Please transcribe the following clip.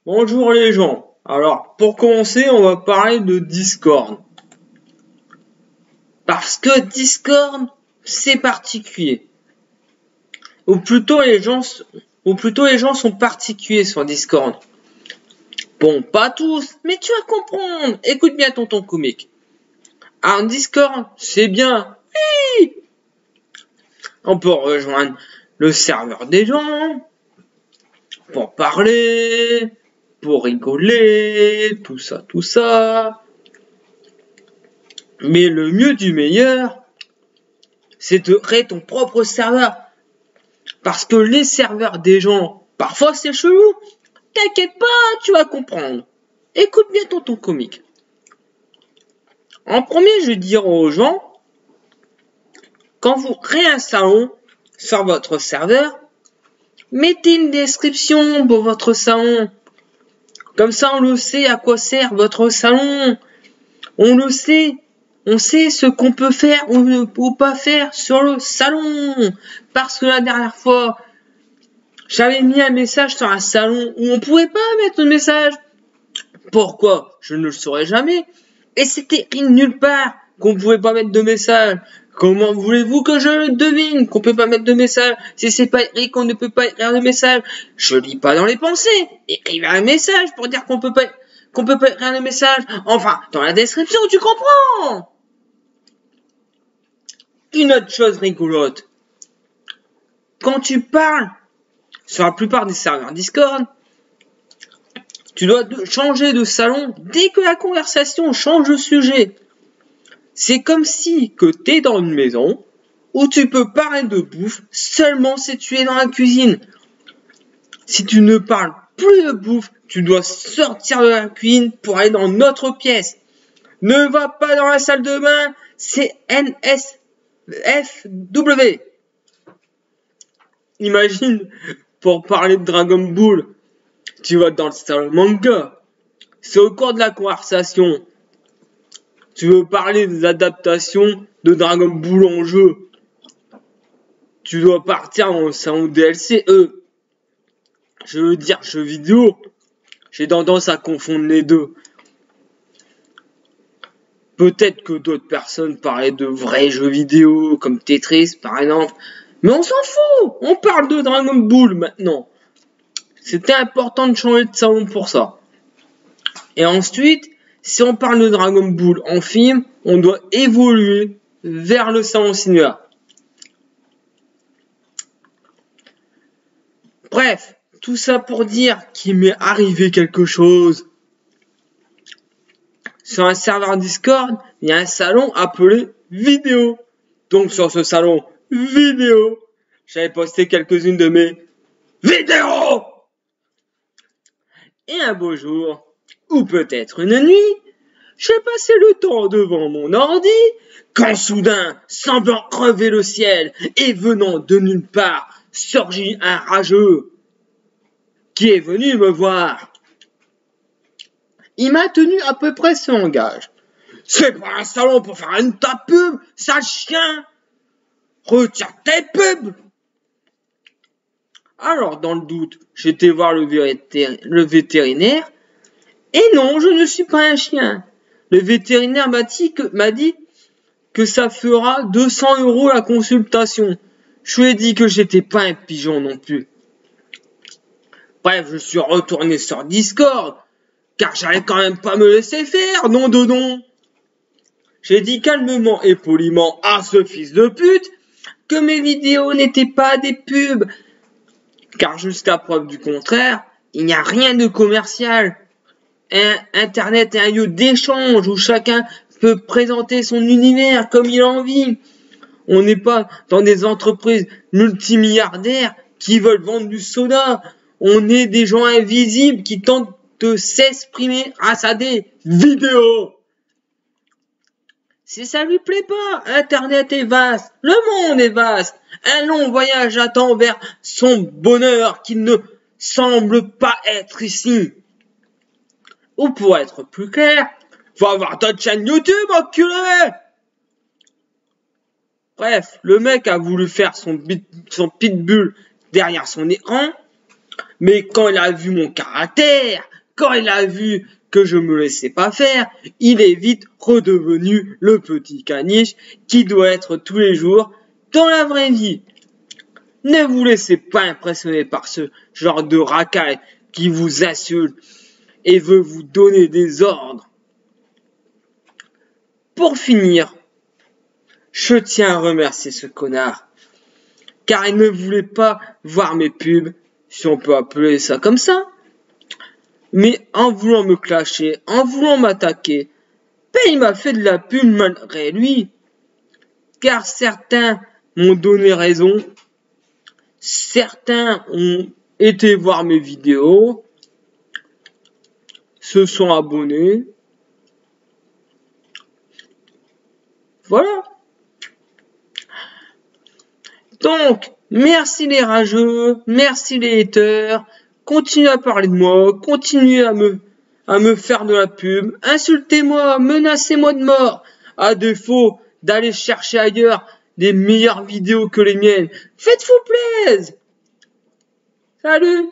Bonjour les gens. Alors, pour commencer, on va parler de Discord. Parce que Discord, c'est particulier. Ou plutôt les gens sont particuliers sur Discord. Bon, pas tous, mais tu vas comprendre. Écoute bien tonton comique. Alors, Discord, c'est bien. Oui. On peut rejoindre le serveur des gens pour parler, pour rigoler, tout ça. Mais le mieux du meilleur, c'est de créer ton propre serveur. Parce que les serveurs des gens, parfois c'est chelou. T'inquiète pas, tu vas comprendre. Écoute bien tonton comique. En premier, je vais dire aux gens, quand vous créez un salon sur votre serveur, mettez une description pour votre salon. Comme ça, on le sait à quoi sert votre salon. On le sait. On sait ce qu'on peut faire ou ne peut pas faire sur le salon. Parce que la dernière fois, j'avais mis un message sur un salon où on pouvait pas mettre le message. Pourquoi? Je ne le saurais jamais. Et c'était nulle part qu'on pouvait pas mettre de message. Comment voulez-vous que je le devine qu'on peut pas mettre de message? Si c'est pas écrit qu'on ne peut pas écrire de message, je lis pas dans les pensées. Écrivez un message pour dire qu'on peut pas écrire de message. Enfin, dans la description, tu comprends? Une autre chose rigolote. Quand tu parles sur la plupart des serveurs Discord, tu dois changer de salon dès que la conversation change de sujet. C'est comme si que t'es dans une maison où tu peux parler de bouffe seulement si tu es dans la cuisine. Si tu ne parles plus de bouffe, tu dois sortir de la cuisine pour aller dans notre pièce. Ne va pas dans la salle de bain, c'est NSFW. Imagine, pour parler de Dragon Ball, tu vas dans le salon manga. C'est au cours de la conversation. Tu veux parler des adaptations de Dragon Ball en jeu. Tu dois partir dans le salon DLC. Je veux dire jeux vidéo. J'ai tendance à confondre les deux. Peut-être que d'autres personnes parlaient de vrais jeux vidéo, comme Tetris par exemple. Mais on s'en fout. On parle de Dragon Ball maintenant. C'était important de changer de salon pour ça. Et ensuite, si on parle de Dragon Ball en film, on doit évoluer vers le salon cinéma. Bref, tout ça pour dire qu'il m'est arrivé quelque chose. Sur un serveur Discord, il y a un salon appelé vidéo. Donc sur ce salon vidéo, j'avais posté quelques-unes de mes vidéos. Et un beau jour, ou peut-être une nuit, j'ai passé le temps devant mon ordi, quand soudain, semblant crever le ciel et venant de nulle part, surgit un rageux qui est venu me voir. Il m'a tenu à peu près ce langage. C'est pas un salon pour faire une ta pub, sale chien. Retire tes pubs. Alors, dans le doute, j'étais voir le vétérinaire. Et non, je ne suis pas un chien. Le vétérinaire m'a dit que ça fera 200 € la consultation. Je lui ai dit que j'étais pas un pigeon non plus. Bref, je suis retourné sur Discord, car j'allais quand même pas me laisser faire, nom de nom. J'ai dit calmement et poliment à ce fils de pute que mes vidéos n'étaient pas des pubs, car jusqu'à preuve du contraire, il n'y a rien de commercial. Internet est un lieu d'échange où chacun peut présenter son univers comme il a envie. On n'est pas dans des entreprises multimilliardaires qui veulent vendre du soda. On est des gens invisibles qui tentent de s'exprimer grâce à des vidéos. Si ça lui plaît pas, Internet est vaste, le monde est vaste. Un long voyage attend vers son bonheur qui ne semble pas être ici. Ou pour être plus clair, faut avoir d'autres chaînes YouTube, enculé. Bref, le mec a voulu faire son pitbull derrière son écran, Mais quand il a vu mon caractère, quand il a vu que je me laissais pas faire, il est vite redevenu le petit caniche qui doit être tous les jours dans la vraie vie. Ne vous laissez pas impressionner par ce genre de racaille qui vous insulte et veut vous donner des ordres. Pour finir, je tiens à remercier ce connard, car il ne voulait pas voir mes pubs, si on peut appeler ça comme ça. Mais en voulant me clasher, en voulant m'attaquer, ben il m'a fait de la pub malgré lui. Car certains m'ont donné raison, certains ont été voir mes vidéos, se sont abonnés. Voilà. Donc, merci les rageux, merci les haters, continuez à parler de moi, continuez à me faire de la pub, insultez-moi, menacez-moi de mort, à défaut d'aller chercher ailleurs des meilleures vidéos que les miennes. Faites-vous plaisir. Salut.